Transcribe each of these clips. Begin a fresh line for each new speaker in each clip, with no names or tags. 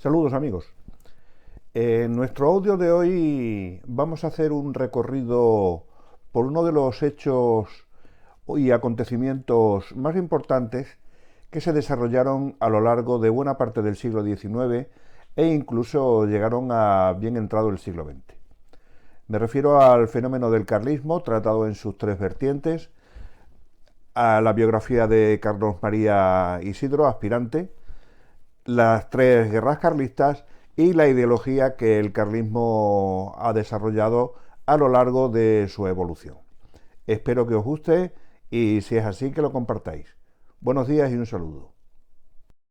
Saludos amigos. En nuestro audio de hoy vamos a hacer un recorrido por uno de los hechos y acontecimientos más importantes que se desarrollaron a lo largo de buena parte del siglo XIX e incluso llegaron a bien entrado el siglo XX. Me refiero al fenómeno del carlismo tratado en sus tres vertientes, a la biografía de Carlos María Isidro, aspirante, las tres guerras carlistas y la ideología que el carlismo ha desarrollado a lo largo de su evolución. Espero que os guste y si es así que lo compartáis. Buenos días y un saludo.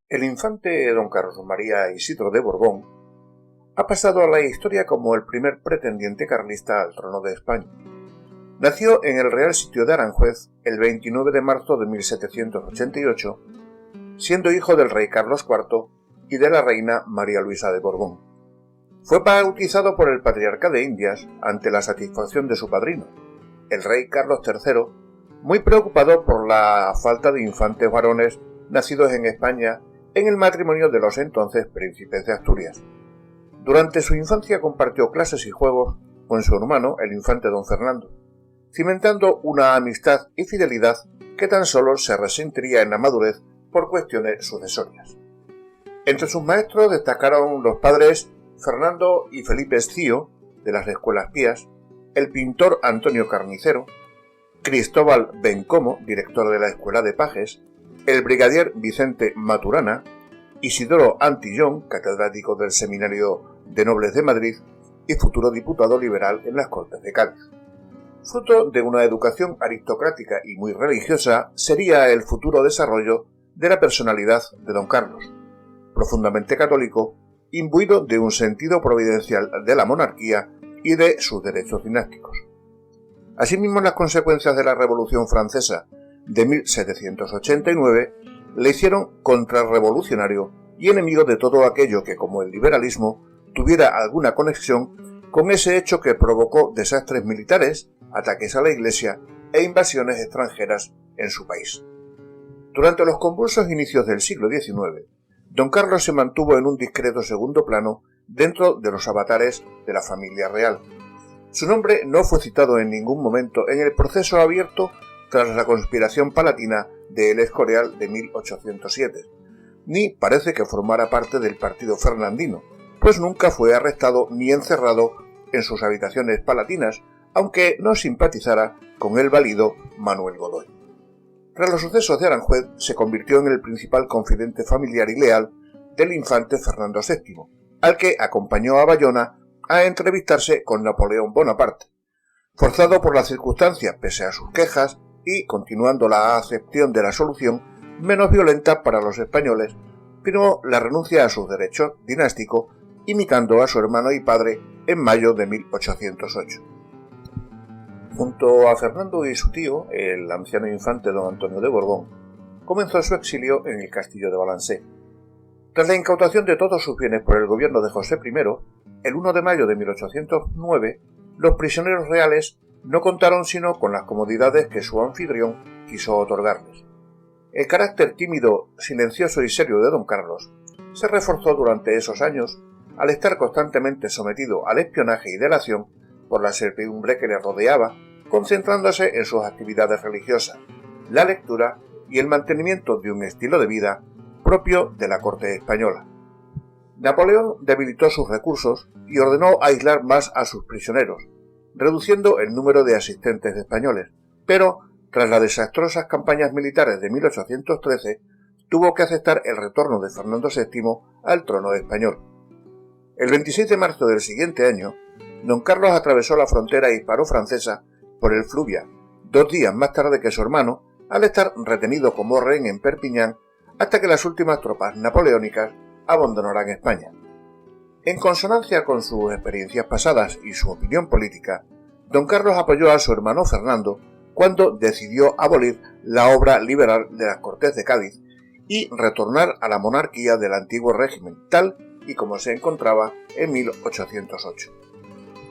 El infante don Carlos María Isidro de Borbón ha pasado a la historia como el primer pretendiente carlista al trono de España. Nació en el Real Sitio de Aranjuez el 29 de marzo de 1788, siendo hijo del rey Carlos IV y de la reina María Luisa de Borbón. Fue bautizado por el patriarca de Indias ante la satisfacción de su padrino, el rey Carlos III, muy preocupado por la falta de infantes varones nacidos en España en el matrimonio de los entonces príncipes de Asturias. Durante su infancia compartió clases y juegos con su hermano, el infante don Fernando, cimentando una amistad y fidelidad que tan solo se resentiría en la madurez por cuestiones sucesorias. Entre sus maestros destacaron los padres Fernando y Felipe Escío, de las Escuelas Pías, el pintor Antonio Carnicero, Cristóbal Bencomo, director de la Escuela de Pajes, el brigadier Vicente Maturana, Isidoro Antillón, catedrático del Seminario de Nobles de Madrid y futuro diputado liberal en las Cortes de Cádiz. Fruto de una educación aristocrática y muy religiosa sería el futuro desarrollo de la personalidad de don Carlos, profundamente católico, imbuido de un sentido providencial de la monarquía y de sus derechos dinásticos. Asimismo, las consecuencias de la Revolución Francesa de 1789 le hicieron contrarrevolucionario y enemigo de todo aquello que, como el liberalismo, tuviera alguna conexión con ese hecho que provocó desastres militares, ataques a la Iglesia e invasiones extranjeras en su país. Durante los convulsos inicios del siglo XIX, don Carlos se mantuvo en un discreto segundo plano dentro de los avatares de la familia real. Su nombre no fue citado en ningún momento en el proceso abierto tras la conspiración palatina de El Escorial de 1807, ni parece que formara parte del partido fernandino, pues nunca fue arrestado ni encerrado en sus habitaciones palatinas, aunque no simpatizara con el valido Manuel Godoy. Tras los sucesos de Aranjuez, se convirtió en el principal confidente familiar y leal del infante Fernando VII, al que acompañó a Bayona a entrevistarse con Napoleón Bonaparte. Forzado por las circunstancias pese a sus quejas y continuando la acepción de la solución menos violenta para los españoles, firmó la renuncia a sus derechos dinásticos, imitando a su hermano y padre en mayo de 1808. Junto a Fernando y su tío, el anciano infante don Antonio de Borbón, comenzó su exilio en el castillo de Balancé. Tras la incautación de todos sus bienes por el gobierno de José I, el 1 de mayo de 1809, los prisioneros reales no contaron sino con las comodidades que su anfitrión quiso otorgarles. El carácter tímido, silencioso y serio de don Carlos se reforzó durante esos años al estar constantemente sometido al espionaje y delación por la servidumbre que le rodeaba, concentrándose en sus actividades religiosas, la lectura y el mantenimiento de un estilo de vida propio de la corte española. Napoleón debilitó sus recursos y ordenó aislar más a sus prisioneros, reduciendo el número de asistentes españoles, pero tras las desastrosas campañas militares de 1813 tuvo que aceptar el retorno de Fernando VII al trono español. El 26 de marzo del siguiente año, don Carlos atravesó la frontera hispano-francesa por el Fluvià, 2 días más tarde que su hermano, al estar retenido como rehén en Perpiñán hasta que las últimas tropas napoleónicas abandonaran España. En consonancia con sus experiencias pasadas y su opinión política, don Carlos apoyó a su hermano Fernando cuando decidió abolir la obra liberal de las Cortes de Cádiz y retornar a la monarquía del antiguo régimen, tal y como se encontraba en 1808.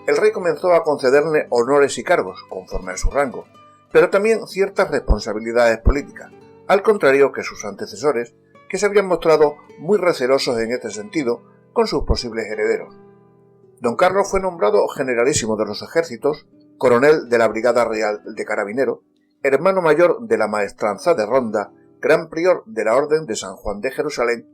El rey comenzó a concederle honores y cargos, conforme a su rango, pero también ciertas responsabilidades políticas, al contrario que sus antecesores, que se habían mostrado muy recelosos en este sentido con sus posibles herederos. Don Carlos fue nombrado generalísimo de los ejércitos, coronel de la Brigada Real de Carabineros, hermano mayor de la Maestranza de Ronda, gran prior de la Orden de San Juan de Jerusalén,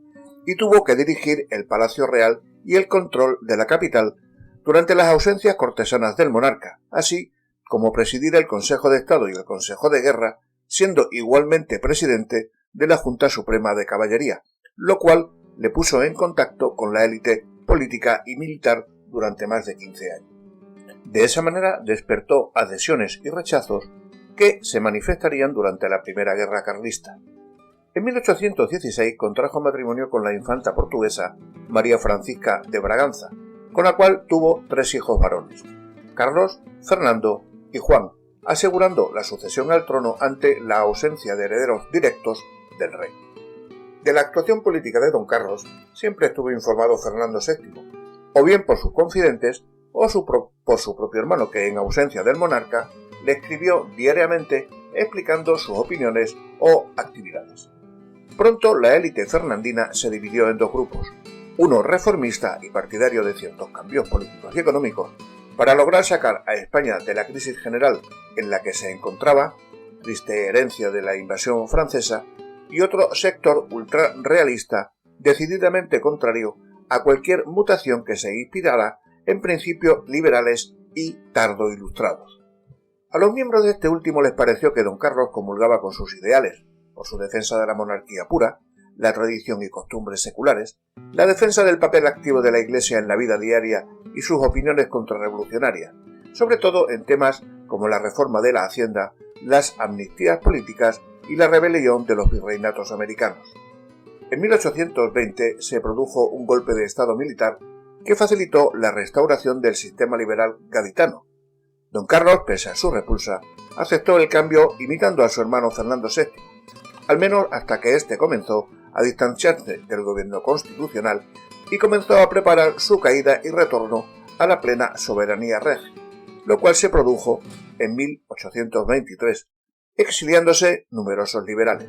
y tuvo que dirigir el Palacio Real y el control de la capital durante las ausencias cortesanas del monarca, así como presidir el Consejo de Estado y el Consejo de Guerra, siendo igualmente presidente de la Junta Suprema de Caballería, lo cual le puso en contacto con la élite política y militar durante más de 15 años. De esa manera despertó adhesiones y rechazos que se manifestarían durante la Primera Guerra Carlista. En 1816 contrajo matrimonio con la infanta portuguesa María Francisca de Braganza, con la cual tuvo 3 hijos varones, Carlos, Fernando y Juan, asegurando la sucesión al trono ante la ausencia de herederos directos del rey. De la actuación política de don Carlos siempre estuvo informado Fernando VII, o bien por sus confidentes o por su propio hermano, que en ausencia del monarca le escribió diariamente explicando sus opiniones o actividades. Pronto la élite fernandina se dividió en 2 grupos, uno reformista y partidario de ciertos cambios políticos y económicos para lograr sacar a España de la crisis general en la que se encontraba, triste herencia de la invasión francesa, y otro sector ultrarrealista decididamente contrario a cualquier mutación que se inspirara en principios liberales y tardo ilustrados. A los miembros de este último les pareció que don Carlos comulgaba con sus ideales, por su defensa de la monarquía pura, la tradición y costumbres seculares, la defensa del papel activo de la Iglesia en la vida diaria y sus opiniones contrarrevolucionarias, sobre todo en temas como la reforma de la Hacienda, las amnistías políticas y la rebelión de los virreinatos americanos. En 1820 se produjo un golpe de estado militar que facilitó la restauración del sistema liberal gaditano. Don Carlos, pese a su repulsa, aceptó el cambio imitando a su hermano Fernando VII, al menos hasta que éste comenzó a distanciarse del gobierno constitucional y comenzó a preparar su caída y retorno a la plena soberanía regia, lo cual se produjo en 1823, exiliándose numerosos liberales.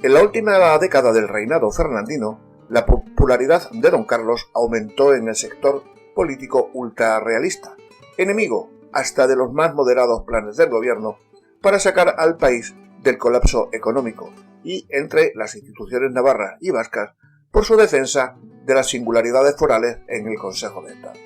En la última década del reinado fernandino, la popularidad de don Carlos aumentó en el sector político ultrarrealista, enemigo hasta de los más moderados planes del gobierno para sacar al país del colapso económico, y entre las instituciones navarras y vascas por su defensa de las singularidades forales en el Consejo de Estado.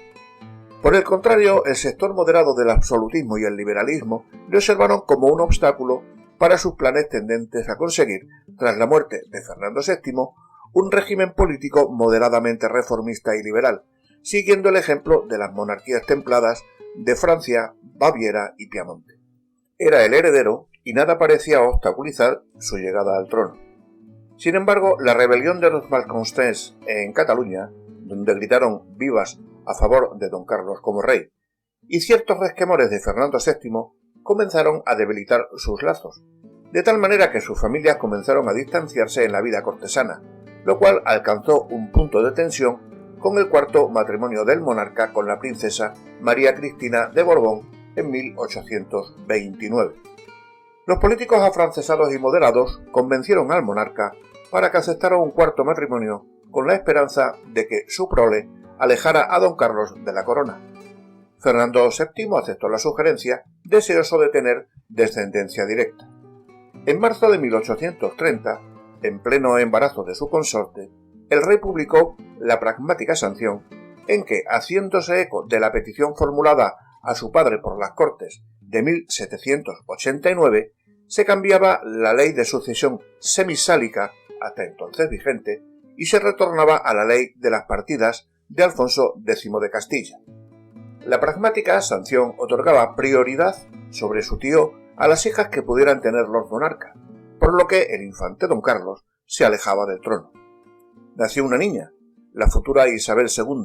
Por el contrario, el sector moderado del absolutismo y el liberalismo le observaron como un obstáculo para sus planes tendentes a conseguir, tras la muerte de Fernando VII, un régimen político moderadamente reformista y liberal, siguiendo el ejemplo de las monarquías templadas de Francia, Baviera y Piamonte. Era el heredero y nada parecía obstaculizar su llegada al trono. Sin embargo, la rebelión de los Malconstents en Cataluña, donde gritaron vivas a favor de don Carlos como rey, y ciertos resquemores de Fernando VII comenzaron a debilitar sus lazos, de tal manera que sus familias comenzaron a distanciarse en la vida cortesana, lo cual alcanzó un punto de tensión con el cuarto matrimonio del monarca con la princesa María Cristina de Borbón en 1829. Los políticos afrancesados y moderados convencieron al monarca para que aceptara un cuarto matrimonio con la esperanza de que su prole alejara a don Carlos de la corona. Fernando VII aceptó la sugerencia, deseoso de tener descendencia directa. En marzo de 1830, en pleno embarazo de su consorte, el rey publicó la pragmática sanción en que, haciéndose eco de la petición formulada a su padre por las Cortes de 1789, se cambiaba la ley de sucesión semisálica, hasta entonces vigente, y se retornaba a la ley de las partidas de Alfonso X de Castilla. La pragmática sanción otorgaba prioridad sobre su tío a las hijas que pudieran tener los monarcas, por lo que el infante don Carlos se alejaba del trono. Nació una niña, la futura Isabel II,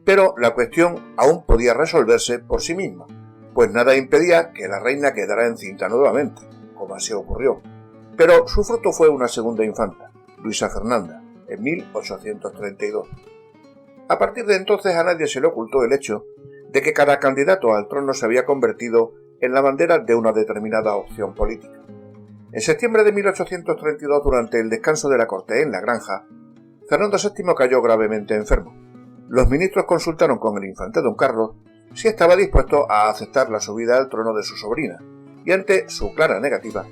pero la cuestión aún podía resolverse por sí misma, pues nada impedía que la reina quedara encinta nuevamente, como así ocurrió. Pero su fruto fue una segunda infanta, Luisa Fernanda, en 1832. A partir de entonces a nadie se le ocultó el hecho de que cada candidato al trono se había convertido en la bandera de una determinada opción política. En septiembre de 1832, durante el descanso de la corte en la granja, Fernando VII cayó gravemente enfermo. Los ministros consultaron con el infante don Carlos si estaba dispuesto a aceptar la subida al trono de su sobrina, y ante su clara negativa,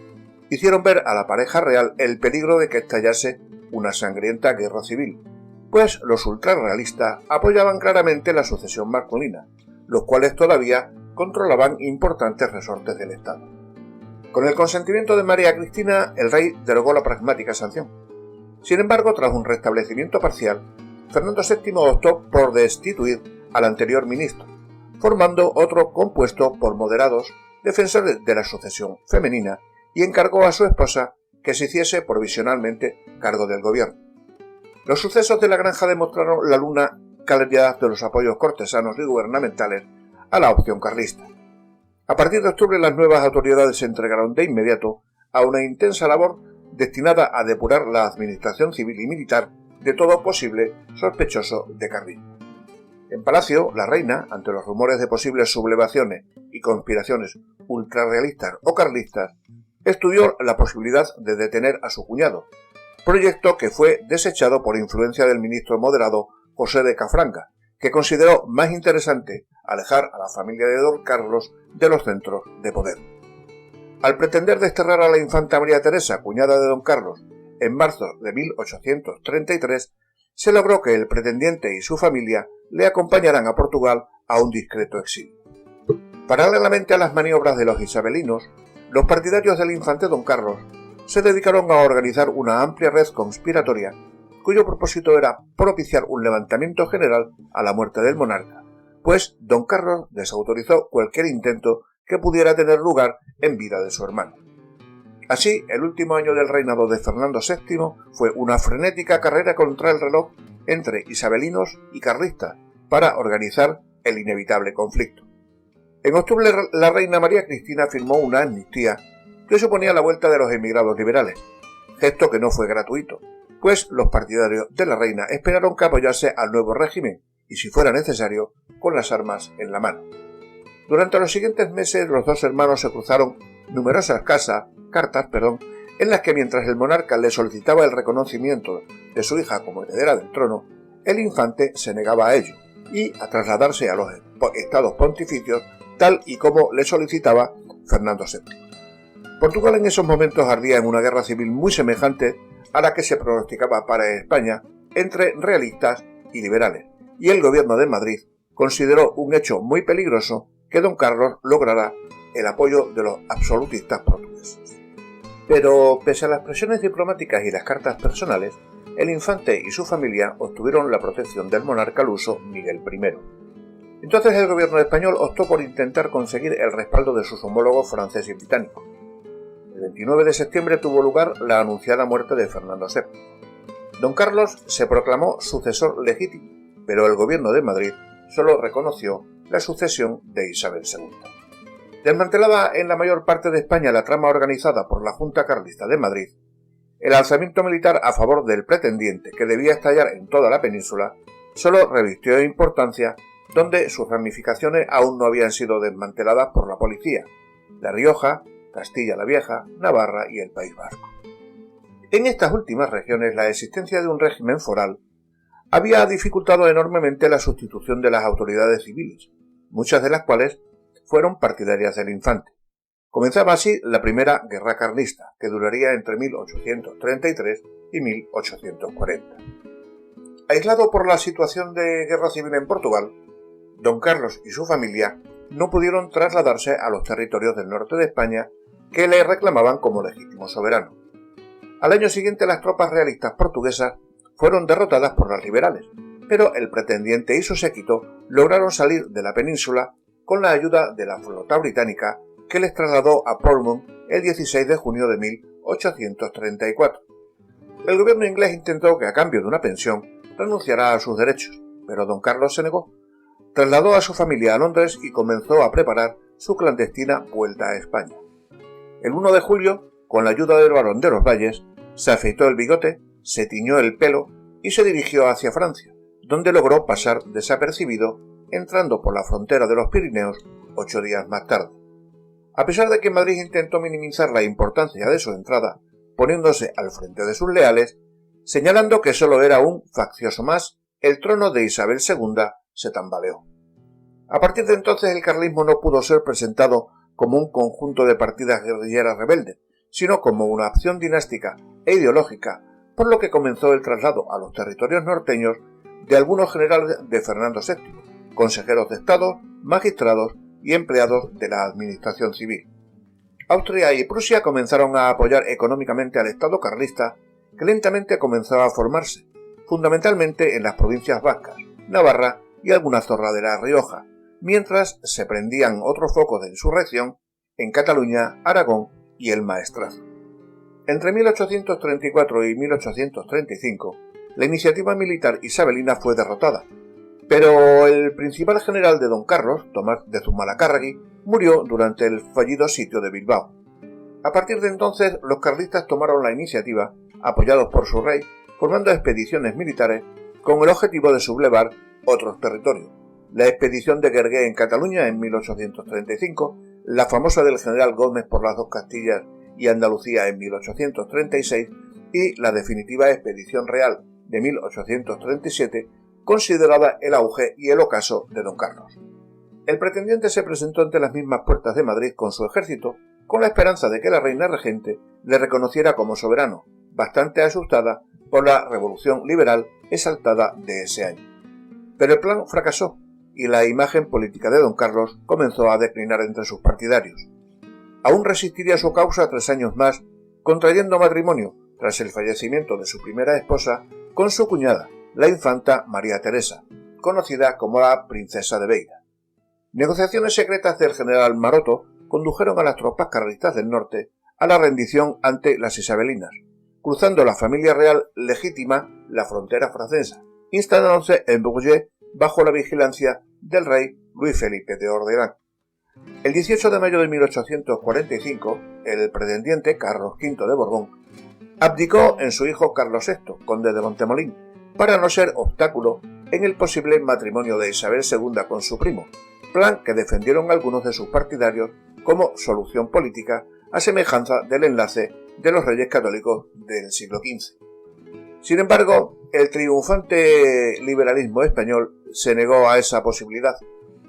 hicieron ver a la pareja real el peligro de que estallase una sangrienta guerra civil, pues los ultrarrealistas apoyaban claramente la sucesión masculina, los cuales todavía controlaban importantes resortes del Estado. Con el consentimiento de María Cristina, el rey derogó la pragmática sanción. Sin embargo, tras un restablecimiento parcial, Fernando VII optó por destituir al anterior ministro, formando otro compuesto por moderados defensores de la sucesión femenina, y encargó a su esposa que se hiciese provisionalmente cargo del gobierno. Los sucesos de la granja demostraron la luna claridad de los apoyos cortesanos y gubernamentales a la opción carlista. A partir de octubre, las nuevas autoridades se entregaron de inmediato a una intensa labor destinada a depurar la administración civil y militar de todo posible sospechoso de carlismo. En Palacio, la reina, ante los rumores de posibles sublevaciones y conspiraciones ultrarrealistas o carlistas, estudió la posibilidad de detener a su cuñado, proyecto que fue desechado por influencia del ministro moderado José de Cafranga, que consideró más interesante alejar a la familia de don Carlos de los centros de poder. Al pretender desterrar a la infanta María Teresa, cuñada de don Carlos, en marzo de 1833, se logró que el pretendiente y su familia le acompañaran a Portugal a un discreto exilio. Paralelamente a las maniobras de los isabelinos, los partidarios del infante don Carlos se dedicaron a organizar una amplia red conspiratoria cuyo propósito era propiciar un levantamiento general a la muerte del monarca, pues don Carlos desautorizó cualquier intento que pudiera tener lugar en vida de su hermano. Así, el último año del reinado de Fernando VII fue una frenética carrera contra el reloj entre isabelinos y carlistas para organizar el inevitable conflicto. En octubre, la reina María Cristina firmó una amnistía que suponía la vuelta de los emigrados liberales, gesto que no fue gratuito, pues los partidarios de la reina esperaron que apoyase al nuevo régimen, y si fuera necesario, con las armas en la mano. Durante los siguientes meses, los dos hermanos se cruzaron numerosas cartas, en las que mientras el monarca le solicitaba el reconocimiento de su hija como heredera del trono, el infante se negaba a ello y a trasladarse a los estados pontificios tal y como le solicitaba Fernando VII. Portugal en esos momentos ardía en una guerra civil muy semejante a la que se pronosticaba para España entre realistas y liberales, y el gobierno de Madrid consideró un hecho muy peligroso que don Carlos lograra el apoyo de los absolutistas portugueses. Pero, pese a las presiones diplomáticas y las cartas personales, el infante y su familia obtuvieron la protección del monarca luso Miguel I. Entonces el gobierno español optó por intentar conseguir el respaldo de sus homólogos francés y británico. El 29 de septiembre tuvo lugar la anunciada muerte de Fernando VII. Don Carlos se proclamó sucesor legítimo, pero el gobierno de Madrid solo reconoció la sucesión de Isabel II. Desmantelada en la mayor parte de España la trama organizada por la Junta Carlista de Madrid, el alzamiento militar a favor del pretendiente, que debía estallar en toda la península, solo revistió importancia donde sus ramificaciones aún no habían sido desmanteladas por la policía: La Rioja, Castilla la Vieja, Navarra y el País Vasco. En estas últimas regiones, la existencia de un régimen foral había dificultado enormemente la sustitución de las autoridades civiles, muchas de las cuales fueron partidarias del infante. Comenzaba así la primera guerra carlista, que duraría entre 1833 y 1840. Aislado por la situación de guerra civil en Portugal, don Carlos y su familia no pudieron trasladarse a los territorios del norte de España que le reclamaban como legítimo soberano. Al año siguiente, las tropas realistas portuguesas fueron derrotadas por las liberales, pero el pretendiente y su séquito lograron salir de la península con la ayuda de la flota británica, que les trasladó a Portsmouth el 16 de junio de 1834. El gobierno inglés intentó que a cambio de una pensión renunciara a sus derechos, pero don Carlos se negó. Trasladó a su familia a Londres y comenzó a preparar su clandestina vuelta a España. El 1 de julio, con la ayuda del barón de los Valles, se afeitó el bigote, se tiñó el pelo y se dirigió hacia Francia, donde logró pasar desapercibido, entrando por la frontera de los Pirineos 8 días más tarde. A pesar de que Madrid intentó minimizar la importancia de su entrada, poniéndose al frente de sus leales, señalando que solo era un faccioso más, el trono de Isabel II se tambaleó. A partir de entonces el carlismo no pudo ser presentado como un conjunto de partidas guerrilleras rebeldes, sino como una opción dinástica e ideológica, por lo que comenzó el traslado a los territorios norteños de algunos generales de Fernando VII, consejeros de Estado, magistrados y empleados de la administración civil. Austria y Prusia comenzaron a apoyar económicamente al Estado carlista, que lentamente comenzaba a formarse, fundamentalmente en las provincias vascas, Navarra y alguna zorra de La Rioja, mientras se prendían otros focos de insurrección en Cataluña, Aragón y el Maestrazgo. Entre 1834 y 1835, la iniciativa militar isabelina fue derrotada, pero el principal general de don Carlos, Tomás de Zumalacárregui, murió durante el fallido sitio de Bilbao. A partir de entonces, los carlistas tomaron la iniciativa, apoyados por su rey, formando expediciones militares con el objetivo de sublevar otros territorios. La expedición de Guergué en Cataluña en 1835, la famosa del general Gómez por las dos Castillas y Andalucía en 1836 y la definitiva expedición real de 1837, considerada el auge y el ocaso de don Carlos. El pretendiente se presentó ante las mismas puertas de Madrid con su ejército, con la esperanza de que la reina regente le reconociera como soberano, bastante asustada por la revolución liberal exaltada de ese año. Pero el plan fracasó y la imagen política de don Carlos comenzó a declinar entre sus partidarios. Aún resistiría su causa 3 años más, contrayendo matrimonio tras el fallecimiento de su primera esposa con su cuñada, la infanta María Teresa, conocida como la princesa de Beira. Negociaciones secretas del general Maroto condujeron a las tropas carlistas del norte a la rendición ante las isabelinas, cruzando la familia real legítima la frontera francesa, instalándose en Bourget bajo la vigilancia del rey Luis Felipe de Orleans. El 18 de mayo de 1845, el pretendiente Carlos V de Borbón abdicó en su hijo Carlos VI, conde de Montemolín, para no ser obstáculo en el posible matrimonio de Isabel II con su primo, plan que defendieron algunos de sus partidarios como solución política a semejanza del enlace de los reyes católicos del siglo XV. Sin embargo, el triunfante liberalismo español se negó a esa posibilidad,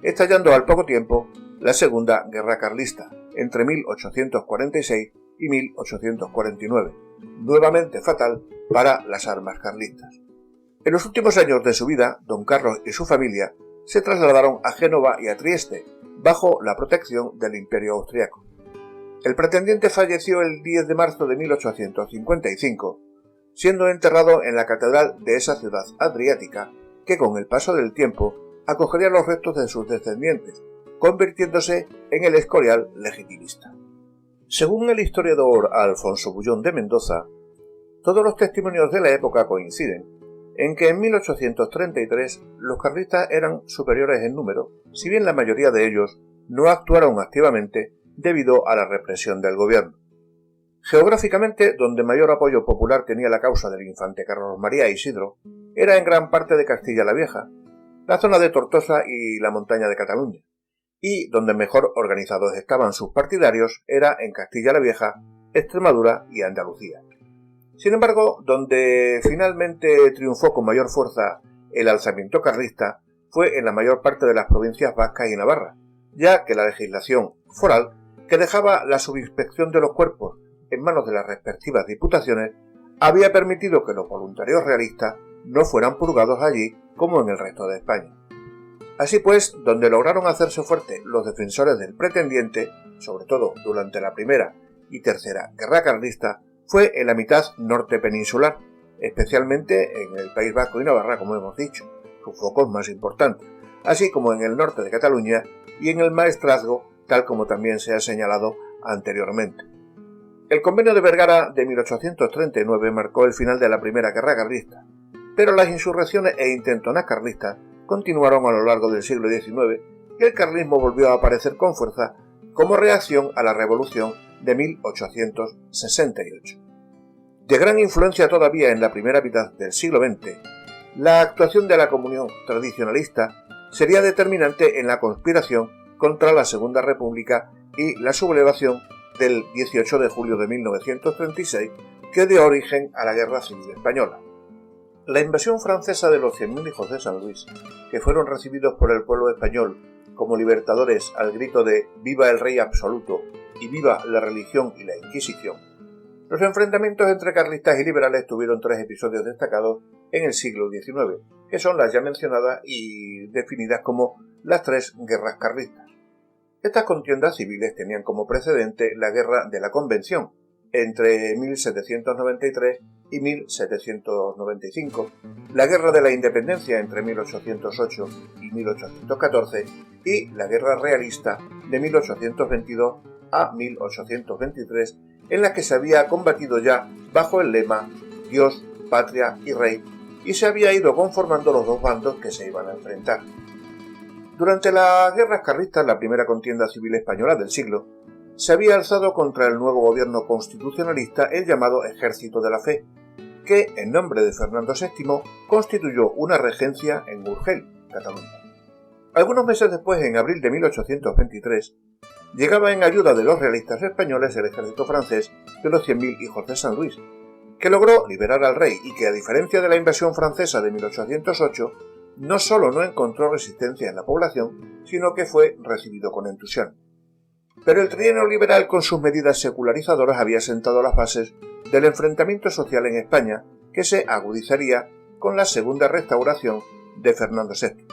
estallando al poco tiempo la Segunda Guerra Carlista, entre 1846 y 1849, nuevamente fatal para las armas carlistas. En los últimos años de su vida, don Carlos y su familia se trasladaron a Génova y a Trieste, bajo la protección del Imperio Austriaco. El pretendiente falleció el 10 de marzo de 1855, siendo enterrado en la catedral de esa ciudad adriática, que con el paso del tiempo acogería los restos de sus descendientes, convirtiéndose en el Escorial legitimista. Según el historiador Alfonso Bullón de Mendoza, todos los testimonios de la época coinciden en que en 1833 los carlistas eran superiores en número, si bien la mayoría de ellos no actuaron activamente debido a la represión del gobierno. Geográficamente, donde mayor apoyo popular tenía la causa del infante Carlos María Isidro, era en gran parte de Castilla la Vieja, la zona de Tortosa y la montaña de Cataluña, y donde mejor organizados estaban sus partidarios era en Castilla la Vieja, Extremadura y Andalucía. Sin embargo, donde finalmente triunfó con mayor fuerza el alzamiento carlista fue en la mayor parte de las provincias vascas y Navarra, ya que la legislación foral, que dejaba la subinspección de los cuerpos en manos de las respectivas diputaciones, había permitido que los voluntarios realistas no fueran purgados allí como en el resto de España. Así pues, donde lograron hacerse fuertes los defensores del pretendiente, sobre todo durante la Primera y Tercera Guerra Carlista, fue en la mitad norte peninsular, especialmente en el País Vasco y Navarra, como hemos dicho, sus focos más importantes, así como en el norte de Cataluña y en el Maestrazgo, tal como también se ha señalado anteriormente. El Convenio de Vergara de 1839 marcó el final de la Primera Guerra Carlista, pero las insurrecciones e intentonas carlistas continuaron a lo largo del siglo XIX y el carlismo volvió a aparecer con fuerza como reacción a la Revolución de 1868. De gran influencia todavía en la primera mitad del siglo XX, la actuación de la Comunión tradicionalista sería determinante en la conspiración contra la Segunda República y la sublevación del 18 de julio de 1936, que dio origen a la Guerra Civil Española. La invasión francesa de los 100.000 hijos de San Luis, que fueron recibidos por el pueblo español como libertadores al grito de «Viva el Rey Absoluto» y «Viva la religión y la Inquisición», los enfrentamientos entre carlistas y liberales tuvieron 3 episodios destacados en el siglo XIX, que son las ya mencionadas y definidas como las 3 guerras carlistas. Estas contiendas civiles tenían como precedente la Guerra de la Convención, entre 1793 y 1795, la Guerra de la Independencia entre 1808 y 1814 y la Guerra Realista de 1822 a 1823, en la que se había combatido ya bajo el lema Dios, Patria y Rey, y se había ido conformando los dos bandos que se iban a enfrentar. Durante las guerras carlistas, la primera contienda civil española del siglo, se había alzado contra el nuevo gobierno constitucionalista el llamado Ejército de la Fe, que, en nombre de Fernando VII, constituyó una regencia en Urgel, Cataluña. Algunos meses después, en abril de 1823, llegaba en ayuda de los realistas españoles el ejército francés de los 100.000 hijos de San Luis, que logró liberar al rey y que, a diferencia de la invasión francesa de 1808, no solo no encontró resistencia en la población, sino que fue recibido con entusiasmo. Pero el trienio liberal, con sus medidas secularizadoras, había sentado las bases del enfrentamiento social en España, que se agudizaría con la segunda restauración de Fernando VII.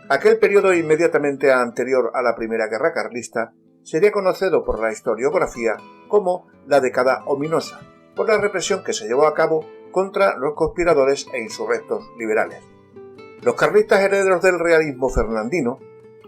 Aquel periodo inmediatamente anterior a la Primera Guerra Carlista sería conocido por la historiografía como la década ominosa, por la represión que se llevó a cabo contra los conspiradores e insurrectos liberales. Los carlistas, herederos del realismo fernandino,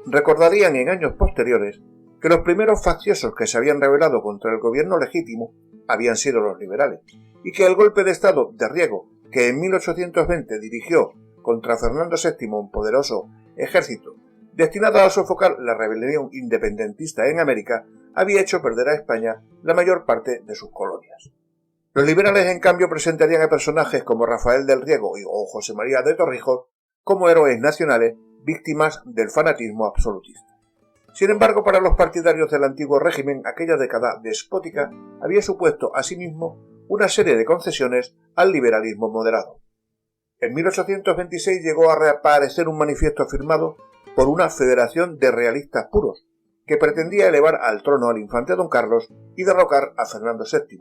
recordarían en años posteriores que los primeros facciosos que se habían rebelado contra el gobierno legítimo habían sido los liberales, y que el golpe de estado de Riego, que en 1820 dirigió contra Fernando VII un poderoso ejército destinado a sofocar la rebelión independentista en América, había hecho perder a España la mayor parte de sus colonias. Los liberales, en cambio, presentarían a personajes como Rafael del Riego o José María de Torrijos como héroes nacionales víctimas del fanatismo absolutista. Sin embargo, para los partidarios del antiguo régimen, aquella década despótica había supuesto asimismo una serie de concesiones al liberalismo moderado. En 1826 llegó a reaparecer un manifiesto firmado por una federación de realistas puros, que pretendía elevar al trono al infante don Carlos y derrocar a Fernando VII,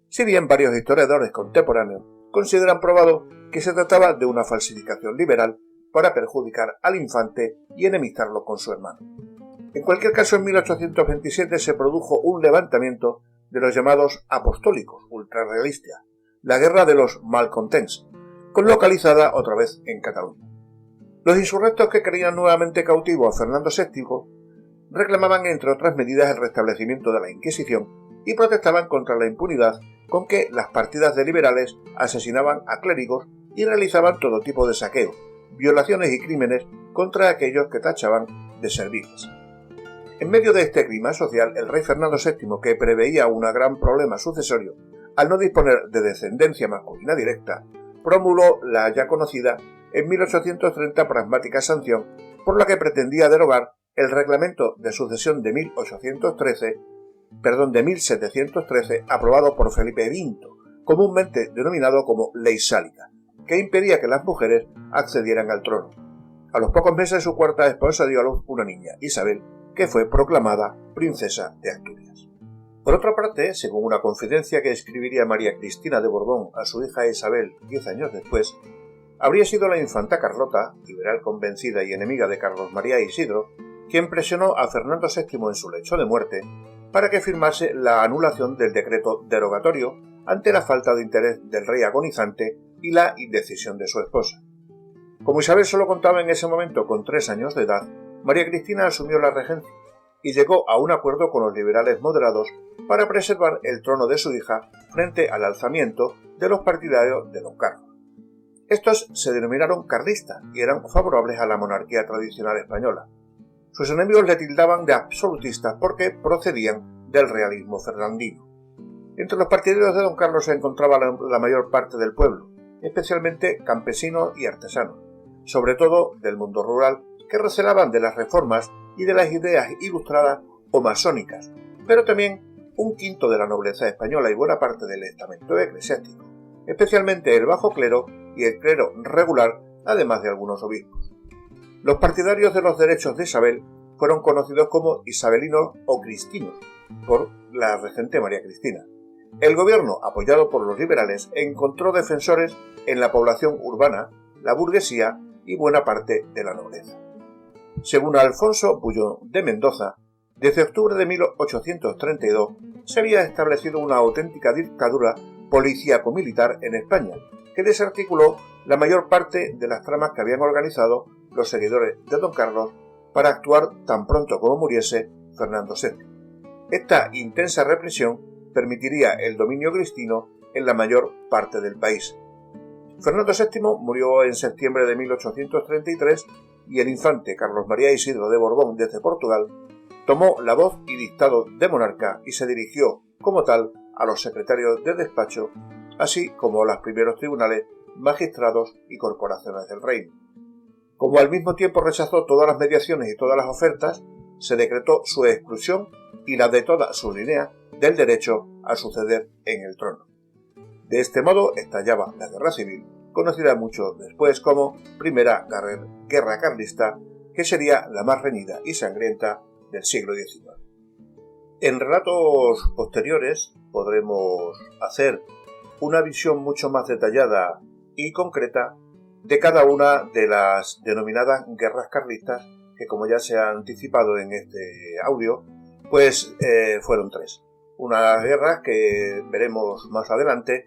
si bien varios historiadores contemporáneos consideran probado que se trataba de una falsificación liberal para perjudicar al infante y enemistarlo con su hermano. En cualquier caso, en 1827 se produjo un levantamiento de los llamados apostólicos ultrarrealistas, la guerra de los malcontents, localizada otra vez en Cataluña. Los insurrectos, que creían nuevamente cautivo a Fernando VII, reclamaban, entre otras medidas, el restablecimiento de la Inquisición y protestaban contra la impunidad con que las partidas de liberales asesinaban a clérigos y realizaban todo tipo de saqueos, violaciones y crímenes contra aquellos que tachaban de serviles. En medio de este clima social, el rey Fernando VII, que preveía un gran problema sucesorio al no disponer de descendencia masculina directa, promulgó la ya conocida en 1830 pragmática sanción, por la que pretendía derogar el reglamento de sucesión de 1713, aprobado por Felipe V, comúnmente denominado como Ley Sálica, que impedía que las mujeres accedieran al trono. A los pocos meses, su cuarta esposa dio a luz una niña, Isabel, que fue proclamada princesa de Asturias. Por otra parte, según una confidencia que escribiría María Cristina de Borbón a su hija Isabel 10 años después, habría sido la infanta Carlota, liberal convencida y enemiga de Carlos María Isidro, quien presionó a Fernando VII en su lecho de muerte para que firmase la anulación del decreto derogatorio ante la falta de interés del rey agonizante y la indecisión de su esposa. Como Isabel solo contaba en ese momento con 3 años de edad, María Cristina asumió la regencia, y llegó a un acuerdo con los liberales moderados para preservar el trono de su hija frente al alzamiento de los partidarios de don Carlos. Estos se denominaron carlistas y eran favorables a la monarquía tradicional española. Sus enemigos le tildaban de absolutistas porque procedían del realismo fernandino. Entre los partidarios de don Carlos se encontraba la mayor parte del pueblo, especialmente campesinos y artesanos, sobre todo del mundo rural, que recelaban de las reformas y de las ideas ilustradas o masónicas, pero también un quinto de la nobleza española y buena parte del estamento eclesiástico, especialmente el bajo clero y el clero regular, además de algunos obispos. Los partidarios de los derechos de Isabel fueron conocidos como isabelinos o cristinos, por la regente María Cristina. El gobierno, apoyado por los liberales, encontró defensores en la población urbana, la burguesía y buena parte de la nobleza. Según Alfonso Bullón de Mendoza, desde octubre de 1832 se había establecido una auténtica dictadura policíaco-militar en España, que desarticuló la mayor parte de las tramas que habían organizado los seguidores de don Carlos para actuar tan pronto como muriese Fernando VII. Esta intensa represión permitiría el dominio cristino en la mayor parte del país. Fernando VII murió en septiembre de 1833 y el infante Carlos María Isidro de Borbón desde Portugal tomó la voz y dictado de monarca y se dirigió como tal a los secretarios de despacho, así como a los primeros tribunales, magistrados y corporaciones del reino. Como al mismo tiempo rechazó todas las mediaciones y todas las ofertas, se decretó su exclusión y la de toda su línea del derecho a suceder en el trono. De este modo estallaba la guerra civil, conocida mucho después como Primera Guerra Carlista, que sería la más reñida y sangrienta del siglo XIX. En relatos posteriores podremos hacer una visión mucho más detallada y concreta de cada una de las denominadas guerras carlistas, que como ya se ha anticipado en este audio, pues fueron tres. Unas guerras que veremos más adelante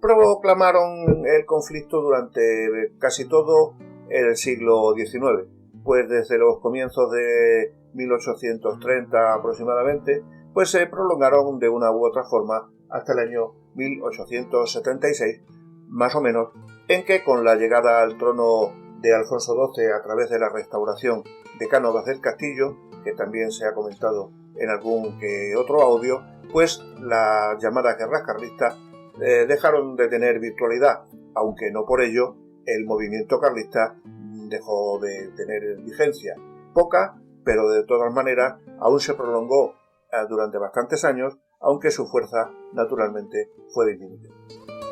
proclamaron el conflicto durante casi todo el siglo XIX, pues desde los comienzos de 1830 aproximadamente, pues se prolongaron de una u otra forma hasta el año 1876, más o menos, en que con la llegada al trono de Alfonso XII a través de la restauración de Cánovas del Castillo, que también se ha comentado en algún que otro audio, pues las llamadas guerras carlistas dejaron de tener virtualidad, aunque no por ello el movimiento carlista dejó de tener vigencia. Poca, pero de todas maneras aún se prolongó durante bastantes años, aunque su fuerza naturalmente fue disminuyendo.